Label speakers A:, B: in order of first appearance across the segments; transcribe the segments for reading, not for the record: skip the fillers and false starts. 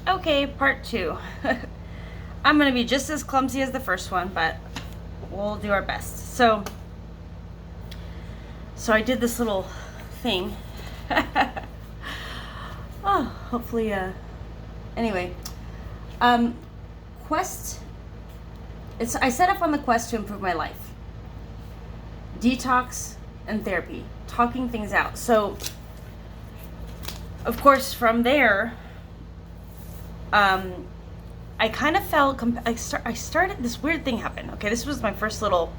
A: Okay, part 2. I'm going to be just as clumsy as the first one, but we'll do our best. So I did this little thing. Oh, hopefully, anyway. Quest, I set up on the quest to improve my life. Detox and therapy, talking things out. So, of course, from there, I kind of felt, I started, this weird thing happened. Okay, this was my first little,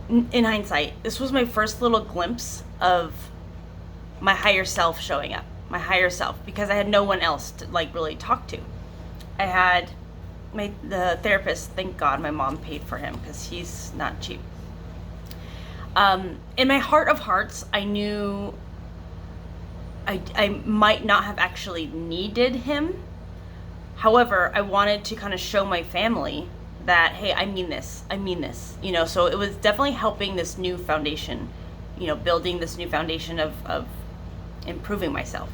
A: in hindsight, this was my first little glimpse of my higher self showing up. My higher self, because I had no one else to really talk to. I had the therapist, thank God my mom paid for him because he's not cheap. In my heart of hearts, I knew I might not have actually needed him. However, I wanted to kind of show my family that, hey, I mean this, so it was definitely helping this new foundation, building this new foundation of improving myself.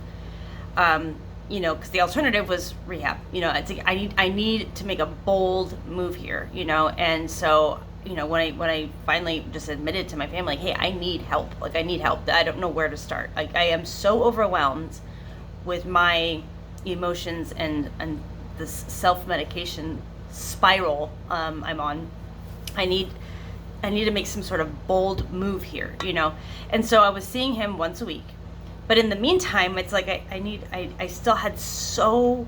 A: Because the alternative was rehab. It's like I need to make a bold move here, and so, when I finally just admitted to my family, hey, I need help. I need help. I don't know where to start. I am so overwhelmed with my emotions and this self-medication spiral I'm on. I need to make some sort of bold move here, And so I was seeing him once a week. But in the meantime, it's like I still had so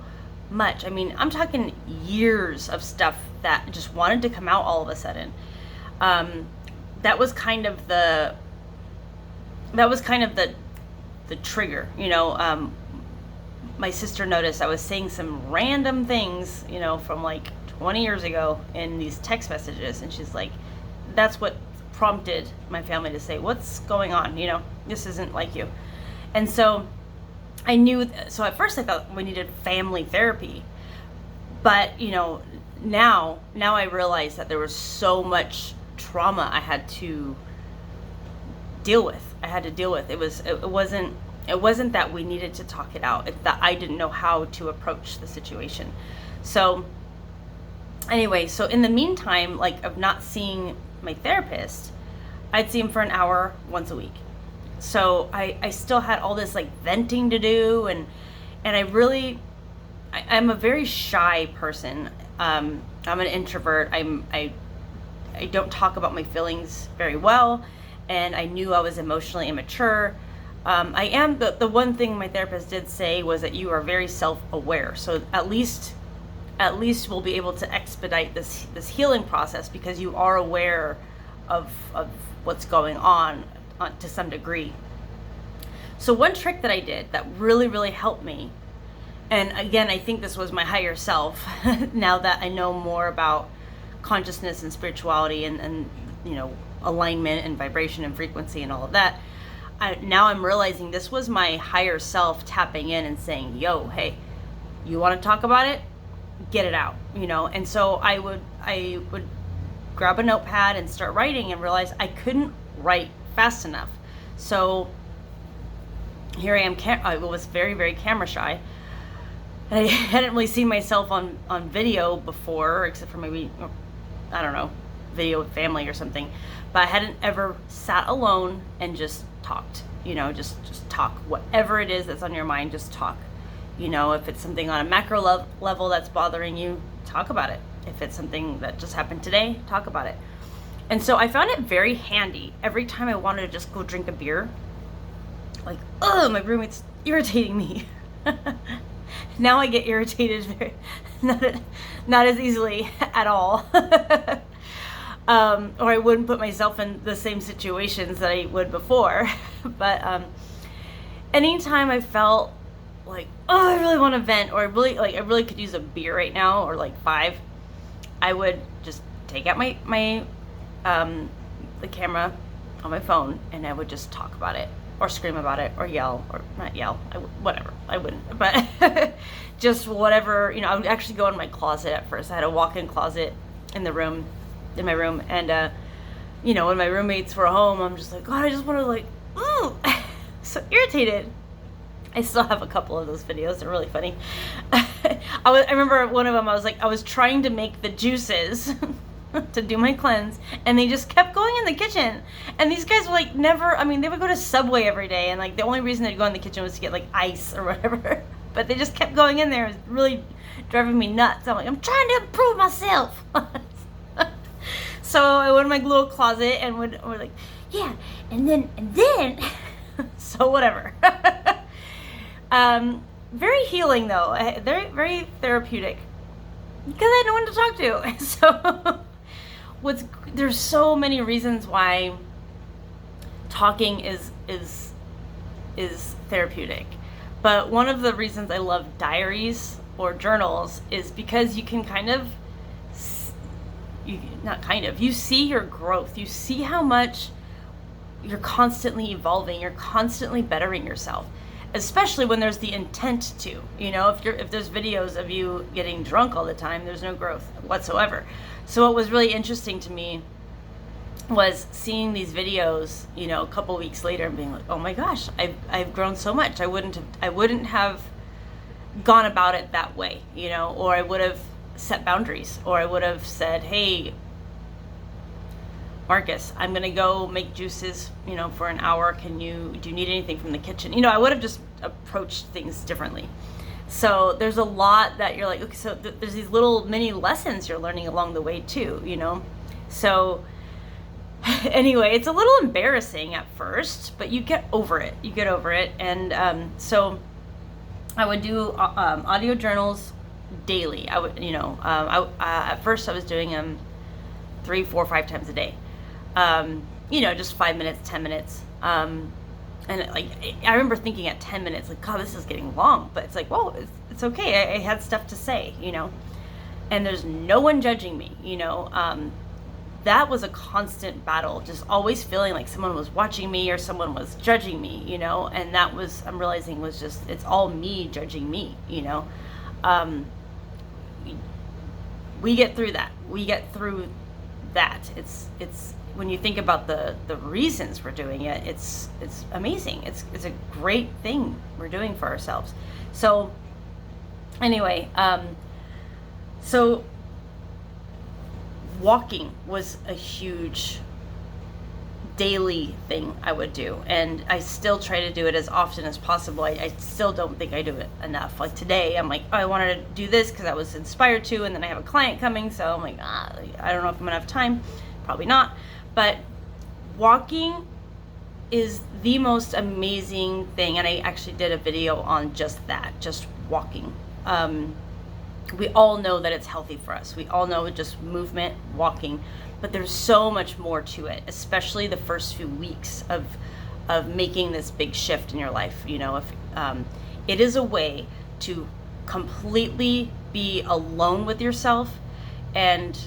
A: much. I mean, I'm talking years of stuff that just wanted to come out all of a sudden. That was kind of the trigger, my sister noticed I was saying some random things, from 20 years ago in these text messages. And she's like, that's what prompted my family to say, what's going on? This isn't like you. And so I knew, so at first I thought we needed family therapy, but now I realize that there was so much trauma I had to deal with. It wasn't that we needed to talk it out. It's that I didn't know how to approach the situation. So anyway, so in the meantime, of not seeing my therapist, I'd see him for an hour once a week. So I still had all this venting to do, and I'm a very shy person. I'm an introvert. I don't talk about my feelings very well, and I knew I was emotionally immature. I am the one thing my therapist did say was that you are very self-aware. So at least we'll be able to expedite this healing process because you are aware of what's going on to some degree. So one trick that I did that really, really helped me, and again, I think this was my higher self, now that I know more about consciousness and spirituality and alignment and vibration and frequency and all of that, now I'm realizing this was my higher self tapping in and saying, yo, hey, you want to talk about it? Get it out, And so I would grab a notepad and start writing and realize I couldn't write fast enough. So here I am, I was very, very camera shy. And I hadn't really seen myself on video before, except for maybe, I don't know, video with family or something. But I hadn't ever sat alone and just talked, just talk. Whatever it is that's on your mind, just talk. If it's something on a macro level that's bothering you, talk about it. If it's something that just happened today, talk about it. And so I found it very handy every time I wanted to just go drink a beer. My roommate's irritating me. Now I get irritated not as easily at all. Or I wouldn't put myself in the same situations that I would before. But anytime I felt I really want to vent, or I really could use a beer right now, or 5, I would just take out my the camera on my phone, and I would just talk about it, or scream about it, or yell, or not yell, whatever. I wouldn't, but just whatever, I would actually go in my closet at first. I had a walk-in closet in my room, and when my roommates were home, I'm just God, I just want to so irritated. I still have a couple of those videos. They're really funny. I remember one of them, I was trying to make the juices to do my cleanse, and they just kept going in the kitchen. And these guys were like never, I mean, they would go to Subway every day, and like the only reason they'd go in the kitchen was to get like ice or whatever. But they just kept going in there. It was really driving me nuts. I'm like, I'm trying to improve myself. So I went in my little closet and would like, yeah, and then so whatever. Very healing though, very, very therapeutic, because I had no one to talk to. So there's so many reasons why talking is therapeutic. But one of the reasons I love diaries or journals is because you can you see your growth. You see how much you're constantly evolving, you're constantly bettering yourself, especially when there's the intent to, if there's videos of you getting drunk all the time, there's no growth whatsoever. So what was really interesting to me was seeing these videos, a couple weeks later and being like, oh my gosh, I've grown so much. I wouldn't have gone about it that way, or I would have set boundaries, or I would have said, hey, Marcus, I'm gonna go make juices, for an hour. Do you need anything from the kitchen? I would have just approached things differently. So there's a lot that you're like, okay, so there's these little mini lessons you're learning along the way too, So anyway, it's a little embarrassing at first, but you get over it. And so I would do audio journals daily. I would, at first I was doing them 3, 4, 5 times a day. Just 5 minutes, 10 minutes. And like, I remember thinking at 10 minutes, like, God, this is getting long, but it's like, whoa, it's okay. I had stuff to say, and there's no one judging me, that was a constant battle, just always feeling like someone was watching me or someone was judging me, and that was, I'm realizing, was just, it's all me judging me, we get through that. It's when you think about the reasons we're doing it, it's amazing. It's a great thing we're doing for ourselves. So anyway, so walking was a huge daily thing I would do, and I still try to do it as often as possible. I still don't think I do it enough. Like today, I'm like, oh, I wanted to do this because I was inspired to, and then I have a client coming, so I'm like, I don't know if I'm gonna have time. Probably not. But walking is the most amazing thing, and I actually did a video on just that, just walking. We all know that it's healthy for us. We all know just movement, walking, but there's so much more to it, especially the first few weeks of making this big shift in your life. If it is a way to completely be alone with yourself and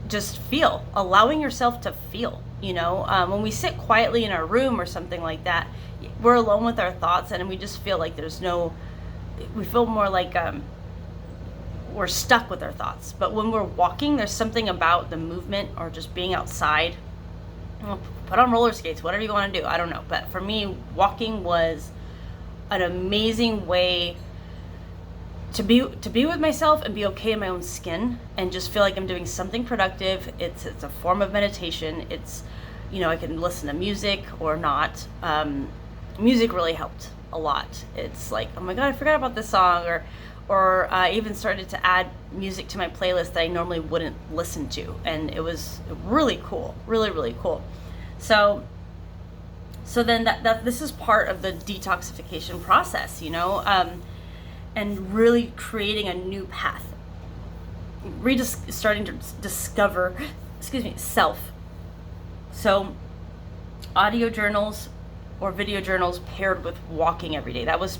A: just feel, allowing yourself to feel. When we sit quietly in our room or something like that, we're alone with our thoughts, and we just feel like we feel more like we're stuck with our thoughts. But when we're walking, there's something about the movement or just being outside. Put on roller skates, whatever you want to do, I don't know. But for me, walking was an amazing way to be with myself and be okay in my own skin and just feel like I'm doing something productive. It's a form of meditation. It's, I can listen to music or not. Music really helped a lot. It's like, oh my God, I forgot about this song, or I even started to add music to my playlist that I normally wouldn't listen to, and it was really cool, really, really cool. So then that this is part of the detoxification process, and really creating a new path, starting to discover, self. So audio journals or video journals paired with walking every day. That was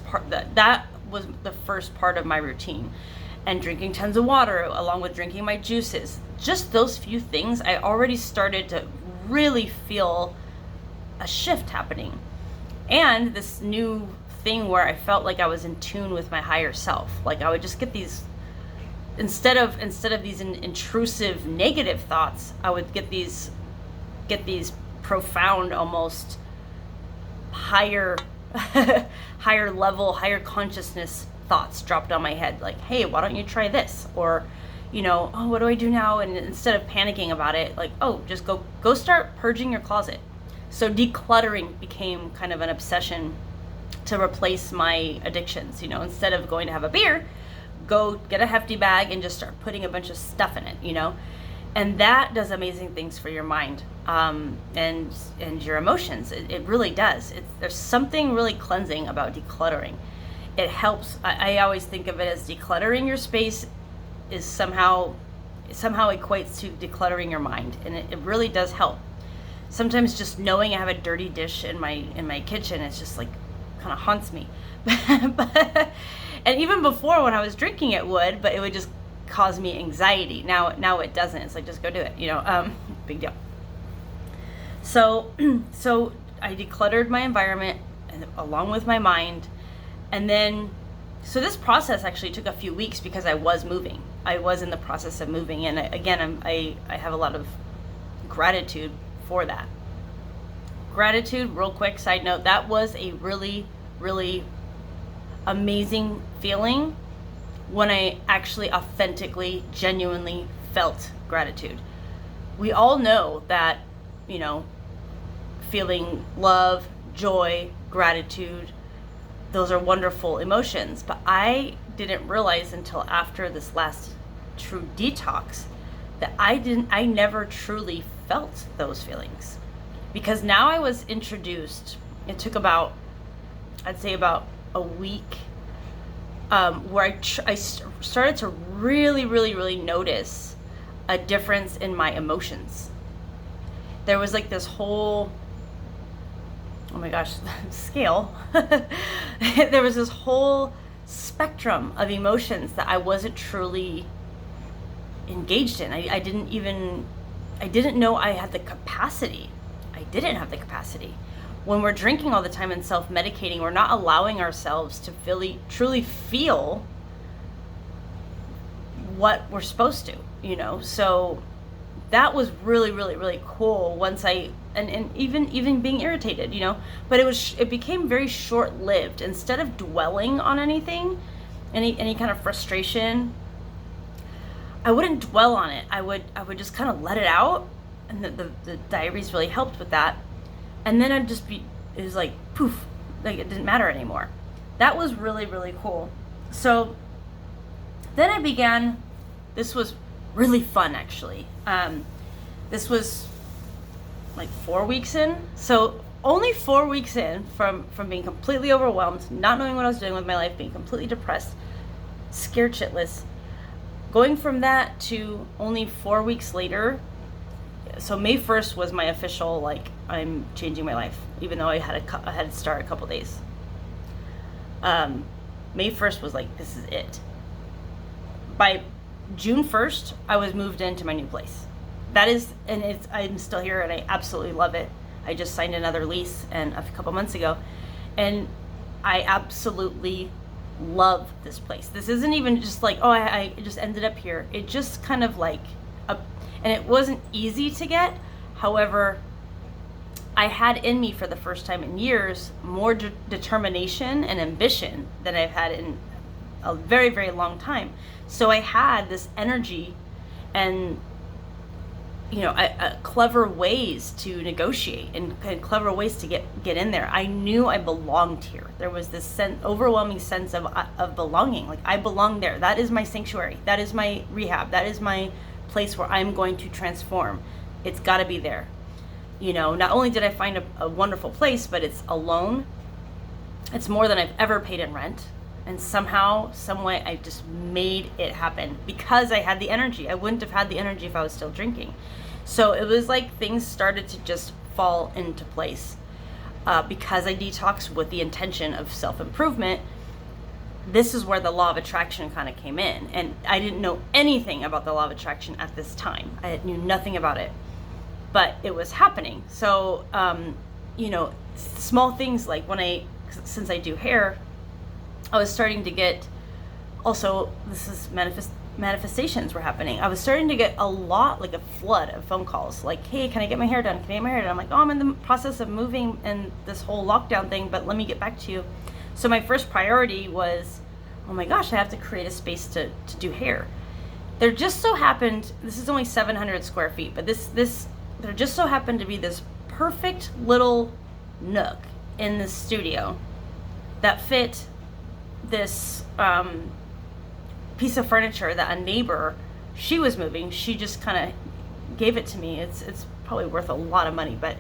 A: the first part of my routine. And drinking tons of water along with drinking my juices. Just those few things, I already started to really feel a shift happening. And this new thing where I felt like I was in tune with my higher self. Like I would just get these, instead of these intrusive negative thoughts, I would get these profound, almost higher higher level, higher consciousness thoughts dropped on my head, like, hey, why don't you try this? Or, oh, what do I do now? And instead of panicking about it, like, oh, just go start purging your closet. So decluttering became kind of an obsession to replace my addictions. Instead of going to have a beer, go get a hefty bag and just start putting a bunch of stuff in it. And that does amazing things for your mind, and your emotions. It really does. There's something really cleansing about decluttering. It helps. I always think of it as decluttering your space is somehow equates to decluttering your mind, and it really does help. Sometimes just knowing I have a dirty dish in my kitchen, it's just like kind of haunts me. And even before, when I was drinking, it would just cause me anxiety. Now it doesn't. It's like, just go do it. Big deal. So I decluttered my environment along with my mind, and then so this process actually took a few weeks because I was moving. I was in the process of moving, and again, I have a lot of gratitude for that. Gratitude, real quick side note, that was a really, really amazing feeling when I actually authentically, genuinely felt gratitude. We all know that, feeling love, joy, gratitude, those are wonderful emotions, but I didn't realize until after this last true detox that I never truly felt those feelings. Because now I was introduced, it took I'd say about a week, where I started to really, really, really notice a difference in my emotions. There was like this whole, oh my gosh, scale. There was this whole spectrum of emotions that I wasn't truly engaged in. I didn't know I had the capacity. I didn't have the capacity. When we're drinking all the time and self-medicating, we're not allowing ourselves to truly feel what we're supposed to, So that was really, really, really cool once and even being irritated, but it became very short-lived. Instead of dwelling on anything, any kind of frustration, I wouldn't dwell on it. I would just kind of let it out, and the diaries really helped with that. And then it was like poof, like it didn't matter anymore. That was really, really cool. So then I began, this was really fun actually. This was like 4 weeks in. So only 4 weeks in from being completely overwhelmed, not knowing what I was doing with my life, being completely depressed, scared shitless. Going from that to only 4 weeks later, so May 1st was my official, like, I'm changing my life, even though I had to start a couple days. May 1st was like, this is it. By June 1st, I was moved into my new place. I'm still here, and I absolutely love it. I just signed another lease a couple months ago, and I absolutely love this place. This isn't even just like, oh, I just ended up here. It just kind of like, and it wasn't easy to get. However, I had in me for the first time in years more determination and ambition than I've had in a very, very long time. So I had this energy and clever ways to negotiate and clever ways to get in there. I knew I belonged here. There was this overwhelming sense of belonging. Like, I belong there. That is my sanctuary. That is my rehab. That is my place where I'm going to transform. It's got to be there. Not only did I find a wonderful place, but it's alone. It's more than I've ever paid in rent. And somehow, some way, I just made it happen because I had the energy. I wouldn't have had the energy if I was still drinking. So it was like things started to just fall into place because I detoxed with the intention of self-improvement. This is where the law of attraction kind of came in. And I didn't know anything about the law of attraction at this time. I knew nothing about it, but it was happening. So, small things like since I do hair, I was starting to get, also, this is manifestations were happening. I was starting to get a lot, like a flood of phone calls, like, hey, can I get my hair done? Can I get my hair done? I'm like, oh, I'm in the process of moving and this whole lockdown thing, but let me get back to you. So my first priority was, oh my gosh, I have to create a space to do hair. There just so happened, this is only 700 square feet, but there just so happened to be this perfect little nook in the studio that fit this piece of furniture that a neighbor, she was moving. She just kind of gave it to me. It's probably worth a lot of money, but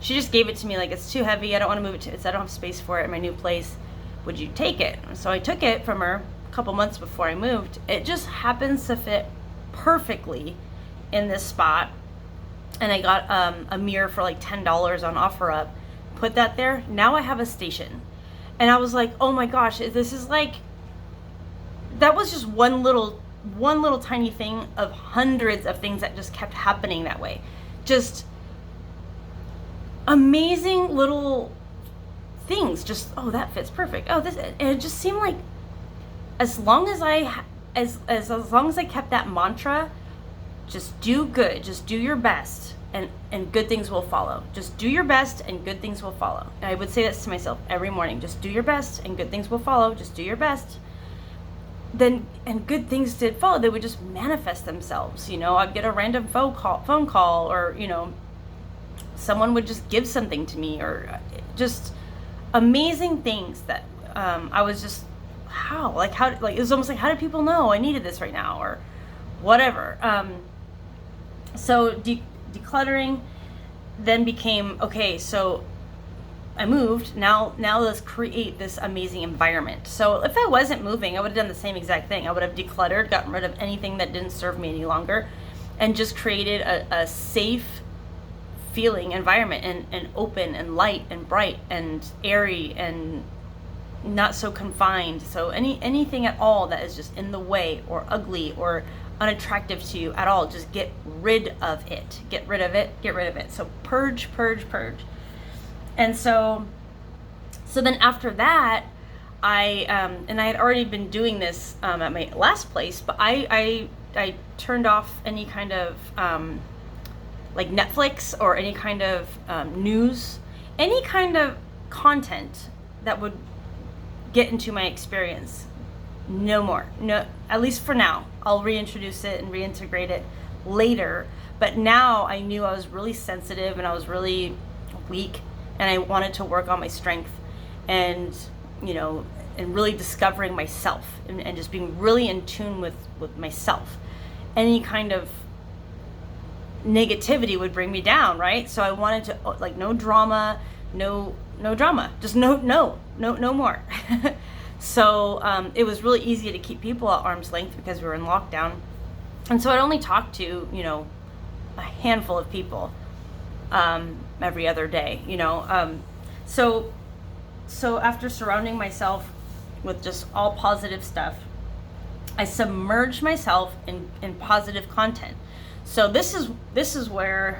A: she just gave it to me like, it's too heavy. I don't want to move it I don't have space for it in my new place. Would you take it? So I took it from her a couple months before I moved. It just happens to fit perfectly in this spot. And I got a mirror for like $10 on OfferUp. Put that there. Now I have a station. And I was like, oh my gosh, this is like, that was just one little tiny thing of hundreds of things that just kept happening that way. Just amazing little things. Just, oh, that fits perfect. Oh, this, and it just seemed like as long as as long as I kept that mantra, just do good, just do your best, and good things will follow. Just do your best and good things will follow. And I would say this to myself every morning, just do your best and good things will follow. Just do your best. Then, and good things did follow. They would just manifest themselves. You know, I'd get a random phone call, or, you know, someone would just give something to me, or just amazing things that I was just, how, like it was almost like, how did people know I needed this right now, or whatever. So decluttering then became, okay, so I moved, now let's create this amazing environment. So if I wasn't moving, I would have done the same exact thing. I would have decluttered, gotten rid of anything that didn't serve me any longer, and just created a safe feeling environment, and open and light and bright and airy and not so confined. So anything at all that is just in the way or ugly or unattractive to you at all, just get rid of it. Get rid of it. So purge. And so then after that, I had already been doing this at my last place, but I turned off any kind of like Netflix or any kind of news, any kind of content that would get into my experience. No more. No, at least for now. I'll reintroduce it and reintegrate it later. But now I knew I was really sensitive and I was really weak, and I wanted to work on my strength, and, you know, and really discovering myself, and just being really in tune with myself. Any kind of negativity would bring me down, right? So I wanted to, like, no drama, just no more. So it was really easy to keep people at arm's length because we were in lockdown. And so I'd only talk to, you know, a handful of people every other day, you know. So after surrounding myself with just all positive stuff, I submerged myself in positive content. So this is right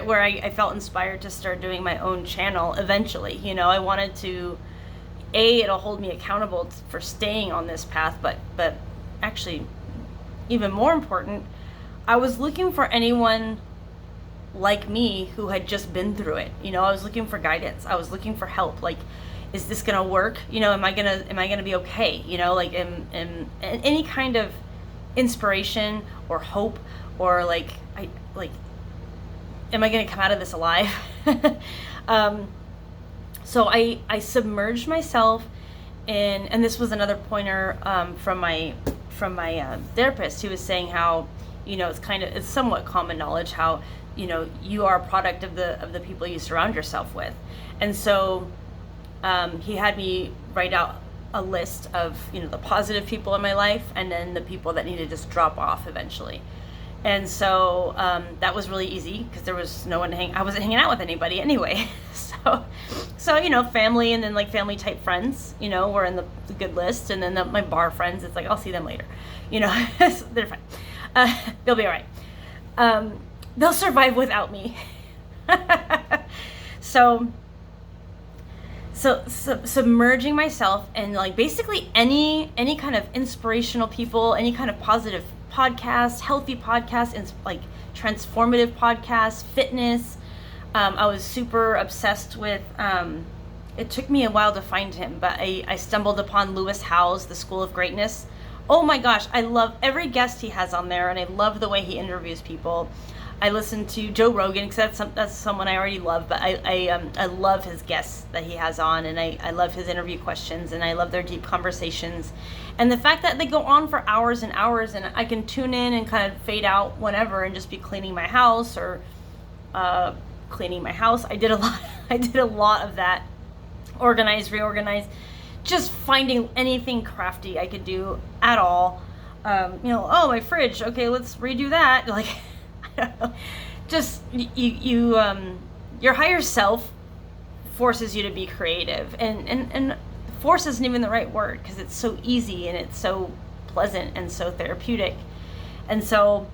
A: where I felt inspired to start doing my own channel eventually. You know, I wanted to, it'll hold me accountable for staying on this path, but actually, even more important, I was looking for anyone like me who had just been through it. You know, I was looking for guidance. I was looking for help. Like, is this gonna work? You know, am I gonna be okay? You know, like, and any kind of inspiration or hope, or am I gonna come out of this alive? So I submerged myself in, and this was another pointer from my therapist, who was saying how, you know, it's somewhat common knowledge how, you know, you are a product of the people you surround yourself with. And so he had me write out a list of, you know, the positive people in my life, and then the people that need to just drop off eventually. And so that was really easy because there was no one to I wasn't hanging out with anybody anyway. So you know, family, and then like family type friends, you know, were in the good list, and then my bar friends, it's like, I'll see them later, you know. They're fine. They'll be all right. They'll survive without me. So submerging myself in like basically any kind of inspirational people, any kind of positive podcast, healthy podcast, and like transformative podcast, fitness. I was super obsessed with, it took me a while to find him, but I stumbled upon Lewis Howes, The School of Greatness. Oh my gosh, I love every guest he has on there, and I love the way he interviews people. I listen to Joe Rogan because that's someone I already love, but I love his guests that he has on, and I love his interview questions, and I love their deep conversations. And the fact that they go on for hours and hours, and I can tune in and kind of fade out whenever and just be cleaning my house or cleaning my house. I did a lot of that. Organize, reorganize, just finding anything crafty I could do at all. Oh, my fridge. Okay, let's redo that. Like, I don't know. Just your higher self forces you to be creative, and force isn't even the right word because it's so easy and it's so pleasant and so therapeutic. And so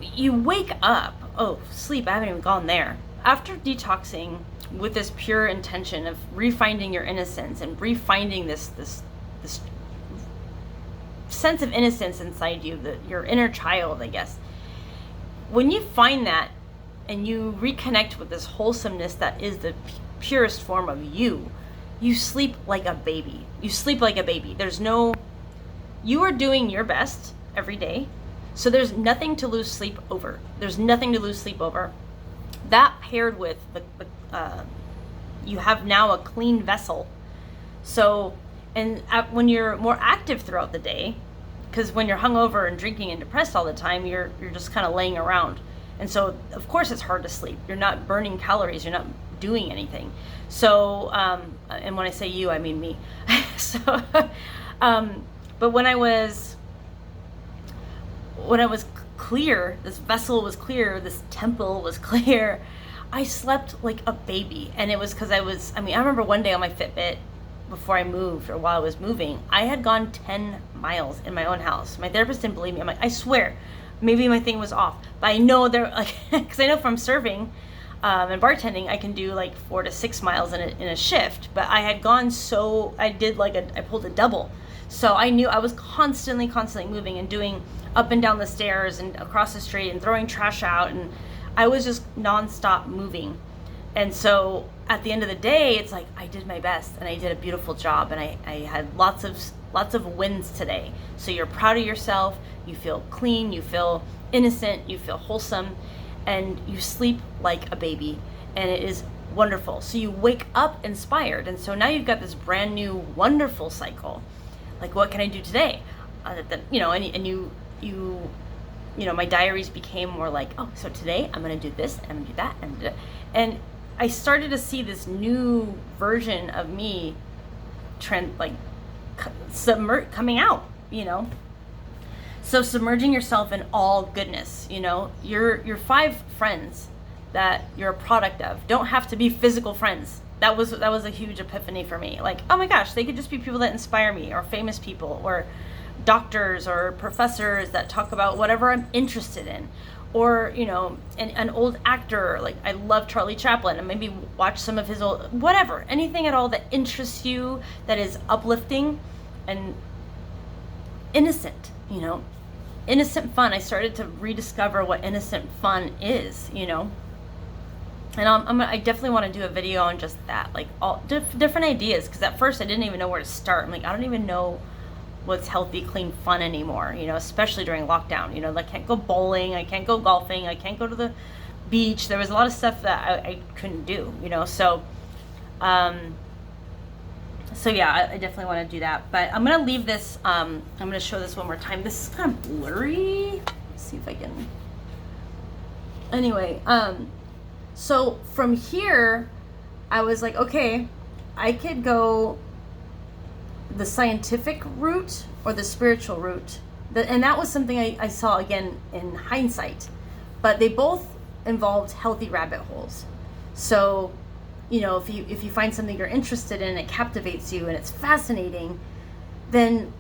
A: you wake up. Oh, sleep. I haven't even gone there. After detoxing with this pure intention of refinding your innocence and refinding this sense of innocence inside you, your inner child, I guess. When you find that and you reconnect with this wholesomeness that is the purest form of you, you sleep like a baby. You sleep like a baby. You are doing your best every day. So there's nothing to lose sleep over. That paired with you have now a clean vessel. So, and when you're more active throughout the day, because when you're hungover and drinking and depressed all the time, you're just kind of laying around. And so, of course, it's hard to sleep. You're not burning calories. You're not doing anything. So, and when I say you, I mean me. But when I was clear, this vessel was clear, this temple was clear, I slept like a baby. And it was because I remember one day on my Fitbit before I moved, or while I was moving, I had gone 10 miles in my own house. My therapist didn't believe me. I'm like, I swear, maybe my thing was off. But I know because I know from serving and bartending, I can do like 4 to 6 miles in a shift. But I had gone I pulled a double. So I knew I was constantly moving and doing up and down the stairs and across the street and throwing trash out, and I was just nonstop moving. And so at the end of the day, it's like I did my best and I did a beautiful job, and I had lots of wins today. So you're proud of yourself, you feel clean, you feel innocent, you feel wholesome, and you sleep like a baby, and it is wonderful. So you wake up inspired, and so now you've got this brand new wonderful cycle. Like, what can I do today? My diaries became more like, oh, so today I'm going to do this, I'm going to do that, and I started to see this new version of me coming out, So submerging yourself in all goodness, your 5 friends that you're a product of don't have to be physical friends. That was a huge epiphany for me. Like, oh my gosh, they could just be people that inspire me, or famous people, or doctors or professors that talk about whatever I'm interested in, or an old actor. Like, I love Charlie Chaplin, and maybe watch some of his old whatever, anything at all that interests you, that is uplifting and innocent, innocent fun. I started to rediscover what innocent fun is, and I definitely want to do a video on just that, like all different ideas, because at first I didn't even know where to start. I'm like, I don't even know what's healthy, clean fun anymore, especially during lockdown. I can't go bowling, I can't go golfing, I can't go to the beach. There was a lot of stuff that I couldn't do, so yeah, I definitely want to do that. But I'm gonna leave this. I'm gonna show this one more time. This is kind of blurry. Let's see if I can. Anyway, so from here, I was like, okay, I could go the scientific route or the spiritual route. And that was something I saw again in hindsight. But they both involved healthy rabbit holes. So, if you find something you're interested in, it captivates you and it's fascinating, then,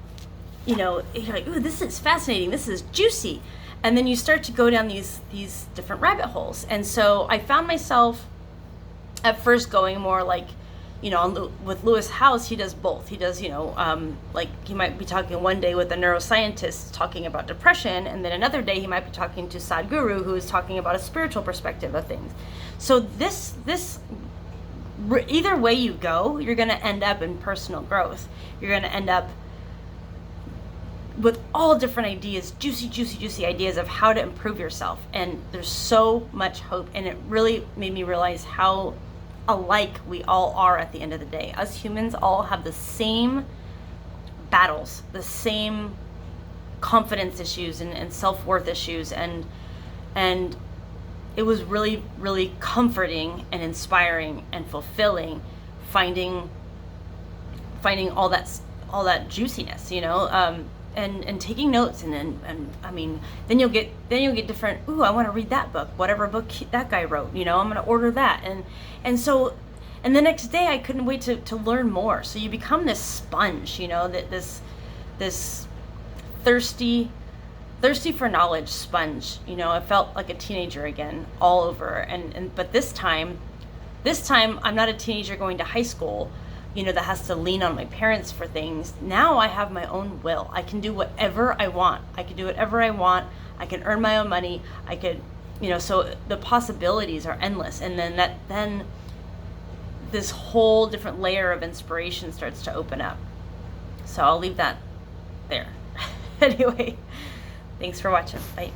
A: you're like, ooh, this is fascinating, this is juicy. And then you start to go down these different rabbit holes. And so I found myself at first going more like, with Lewis House, he does both. He does, like he might be talking one day with a neuroscientist talking about depression, and then another day he might be talking to Sadhguru, who is talking about a spiritual perspective of things. So either way you go, you're going to end up in personal growth. You're going to end up with all different ideas, juicy ideas of how to improve yourself. And there's so much hope. And it really made me realize how alike we all are at the end of the day. Us humans all have the same battles, the same confidence issues and self-worth issues. And it was really, really comforting and inspiring and fulfilling finding all that juiciness, and taking notes, and I mean, then you'll get different. Ooh, I want to read that book, whatever book that guy wrote. I'm going to order that, and so, and the next day I couldn't wait to learn more. So you become this sponge, that this thirsty for knowledge sponge. I felt like a teenager again, all over, but this time I'm not a teenager going to high school, that has to lean on my parents for things. Now I have my own will. I can do whatever I want. I can earn my own money. I could, so the possibilities are endless. And then this whole different layer of inspiration starts to open up. So I'll leave that there. Anyway, thanks for watching. Bye.